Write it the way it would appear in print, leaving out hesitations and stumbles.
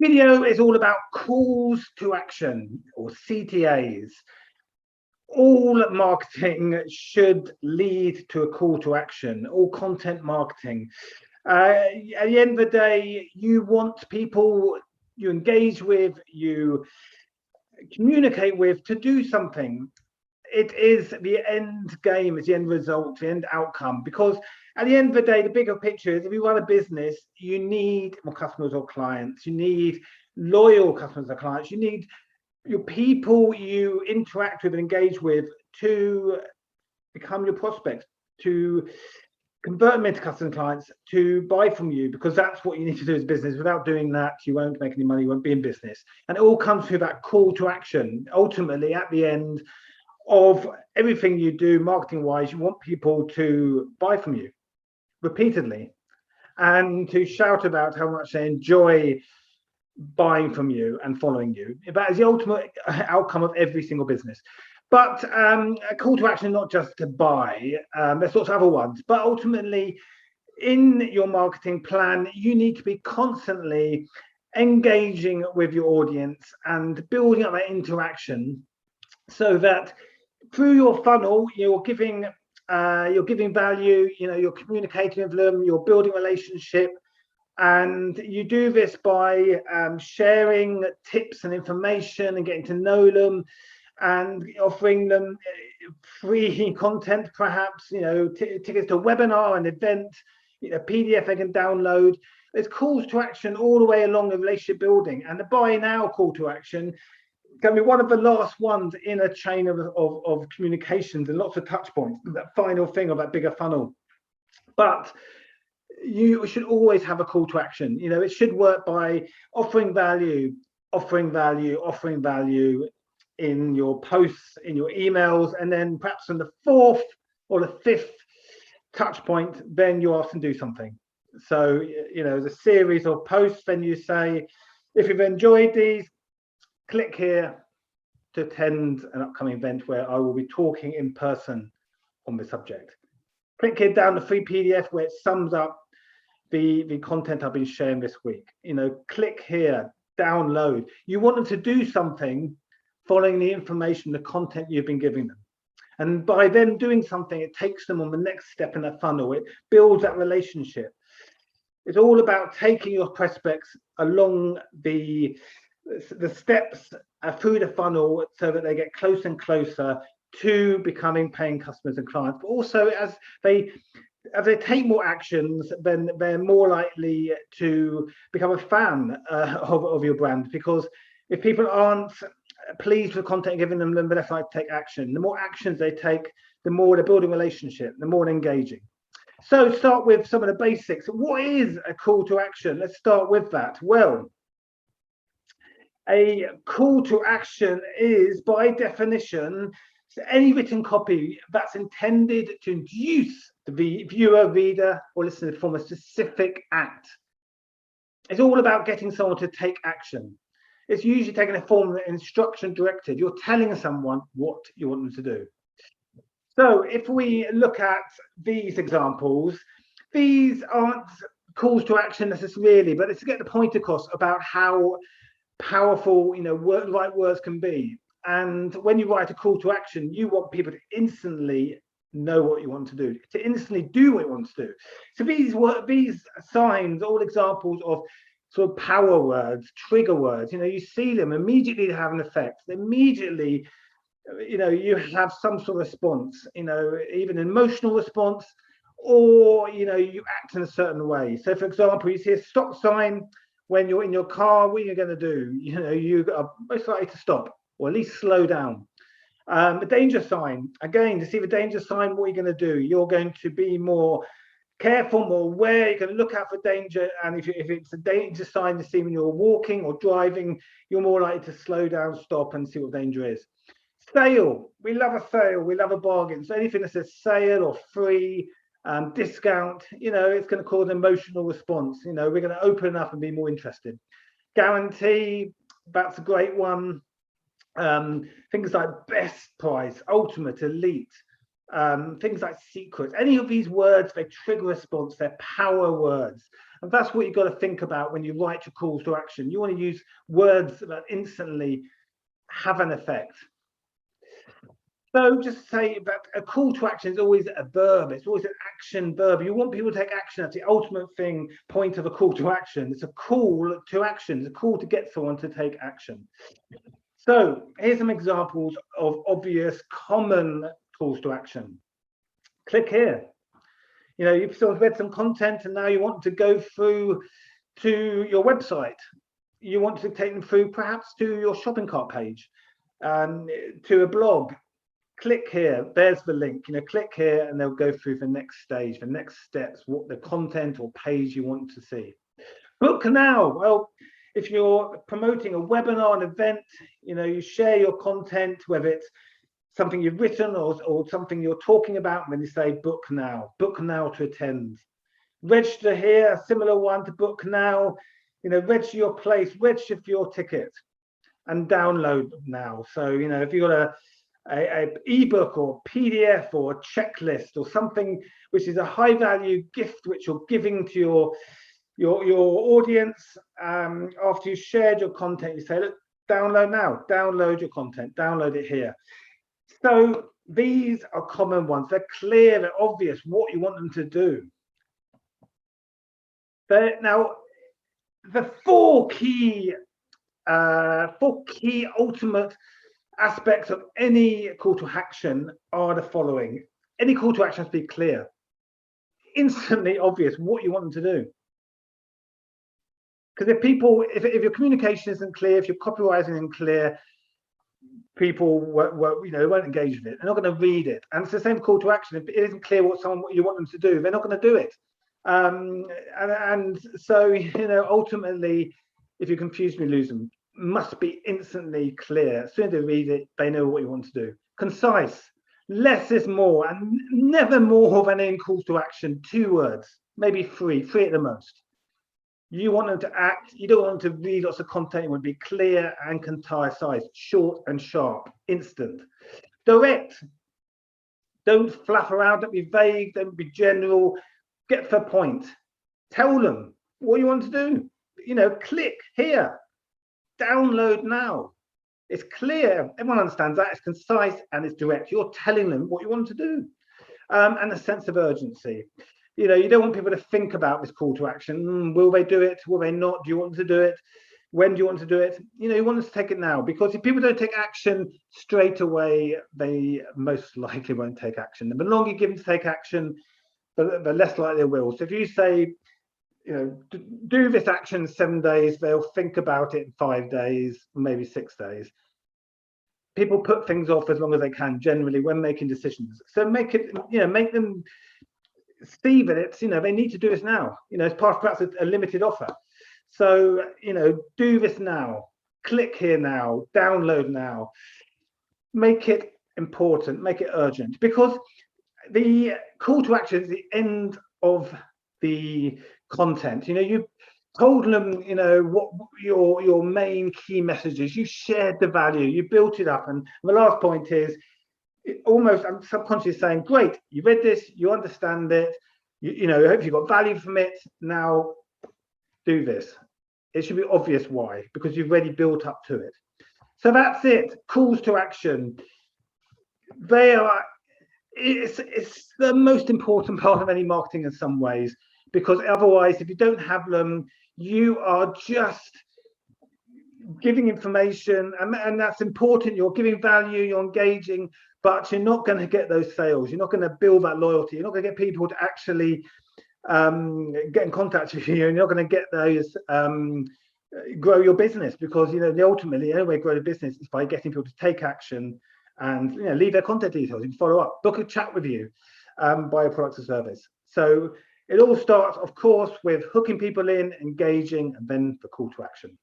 Video is all about calls to action, or CTAs. All marketing should lead to a call to action, all content marketing. At the end of the day, you want people you engage with, you communicate with, to do something. It is the end game, it's the end result, the end outcome. Because at the end of the day, the bigger picture is, if you run a business, you need more customers or clients, you need loyal customers or clients, you need your people you interact with and engage with to become your prospects, to convert them into customers and clients, to buy from you, because that's what you need to do as a business. Without doing that, you won't make any money, you won't be in business. And it all comes through that call to action. Ultimately, at the end of everything you do marketing wise, you want people to buy from you repeatedly and to shout about how much they enjoy buying from you and following you. That is the ultimate outcome of every single business. But a call to action, not just to buy, there's lots of other ones, but ultimately in your marketing plan, you need to be constantly engaging with your audience and building up that interaction, so that through your funnel, you're giving value, you're communicating with them, you're building relationship. And you do this by sharing tips and information and getting to know them, and offering them free content, perhaps, tickets to a webinar, an event, PDF they can download. There's calls to action all the way along the relationship building, and the buy now call to action can be one of the last ones in a chain of communications and lots of touch points, that final thing of that bigger funnel. But you should always have a call to action. It should work by offering value in your posts, in your emails, and then perhaps on the fourth or the fifth touch point, then you ask them to do something. So, there's a series of posts, then you say, if you've enjoyed these, click here to attend an upcoming event where I will be talking in person on the subject. Click here down the free PDF where it sums up the content I've been sharing this week. Click here, download. You want them to do something following the information, the content you've been giving them. And by them doing something, it takes them on the next step in the funnel. It builds that relationship. It's all about taking your prospects along the steps through the funnel, so that they get closer and closer to becoming paying customers and clients. But also, as they take more actions, then they're more likely to become a fan of your brand. Because if people aren't pleased with the content giving them, then they're less likely to take action. The more actions they take, the more they're building relationship, the more they're engaging. So start with some of the basics. What is a call to action? Let's start with that. Well, a call to action is, by definition, any written copy that's intended to induce the viewer, reader, or listener to perform a specific act. It's all about getting someone to take action. It's usually taking a form of instruction directed. You're telling someone what you want them to do. So if we look at these examples, these aren't calls to action necessarily, but it's to get the point across about how powerful, right words can be. And when you write a call to action, you want people to instantly know what you want to do, to instantly do what you want to do. So these signs, all examples of sort of power words, trigger words. You see them immediately, have an effect. Immediately, you have some sort of response. Even an emotional response, or you act in a certain way. So, for example, you see a stop sign when you're in your car. What are you going to do? You are most likely to stop, or at least slow down. The danger sign, again, to see the danger sign, what are you going to do? You're going to be more careful, more aware. You're going to look out for danger. And if it's a danger sign you see when you're walking or driving, you're more likely to slow down, stop, and see what danger is. Sale, we love a sale, we love a bargain. So anything that says sale or free, discount, it's going to cause an emotional response. We're going to open up and be more interested. Guarantee, that's a great one. Things like best price, ultimate, elite, things like secrets. Any of these words, they trigger response, they're power words. And that's what you've got to think about when you write your calls to action. You want to use words that instantly have an effect. So just say that a call to action is always a verb. It's always an action verb. You want people to take action. That's the ultimate point of a call to action. It's a call to action. It's a call to get someone to take action. So here's some examples of obvious common calls to action. Click here. You've sort of read some content and now you want to go through to your website. You want to take them through perhaps to your shopping cart page, to a blog. Click here, there's the link, click here and they'll go through the next stage, the next steps, what the content or page you want to see. Book now. Well, if you're promoting a webinar, an event, you share your content, whether it's something you've written or something you're talking about, and then you say book now to attend. Register here, a similar one to book now, register your place, register for your ticket, and download now. So, if you've got a ebook or PDF or a checklist or something which is a high value gift which you're giving to your audience, after you've shared your content, you say, look, download now, download your content, download it here. So these are common ones. They're clear, they're obvious what you want them to do. Now, the four key ultimate aspects of any call to action are the following. Any call to action has to be clear, instantly obvious what you want them to do. Because if your communication isn't clear, if your copywriting isn't clear, people won't engage with it. They're not going to read it. And it's the same call to action. If it isn't clear what you want them to do, they're not going to do it. And so ultimately, if you confuse me, lose them. Must be instantly clear. As soon as they read it, they know what you want to do. Concise. Less is more, and never more than in calls to action. 2 words, maybe 3 at the most. You want them to act. You don't want them to read lots of content. You want to be clear and concise, short and sharp, instant. Direct. Don't fluff around. Don't be vague. Don't be general. Get to the point. Tell them what you want to do. Click here. Download now. It's clear. Everyone understands that. It's concise and it's direct. You're telling them what you want to do. And a sense of urgency. You don't want people to think about this call to action. Will they do it? Will they not? Do you want them to do it? When do you want to do it? You want them to take it now, because if people don't take action straight away, they most likely won't take action. And the longer you give them to take action, the less likely they will. So if you say, do this action in 7 days, they'll think about it in 5 days, maybe 6 days. People put things off as long as they can, generally, when making decisions. So make them see that it's, they need to do this now, as part of perhaps a limited offer. So, do this now, click here now, download now, make it important, make it urgent, because the call to action is the end of the content. You told them, what your main key message is. You shared the value, you built it up. And the last point is, almost I'm subconsciously saying, great, you read this, you understand it, I hope you got value from it. Now do this. It should be obvious why, because you've already built up to it. So that's it. Calls to action. It's the most important part of any marketing in some ways, because otherwise, if you don't have them, you are just giving information, and that's important. You're giving value, you're engaging, but you're not going to get those sales. You're not going to build that loyalty. You're not going to get people to actually get in contact with you. You're not going to get those grow your business, because ultimately the only way to grow the business is by getting people to take action and leave their contact details and follow up, book a chat with you, buy a product or service. So it all starts, of course, with hooking people in, engaging, and then the call to action.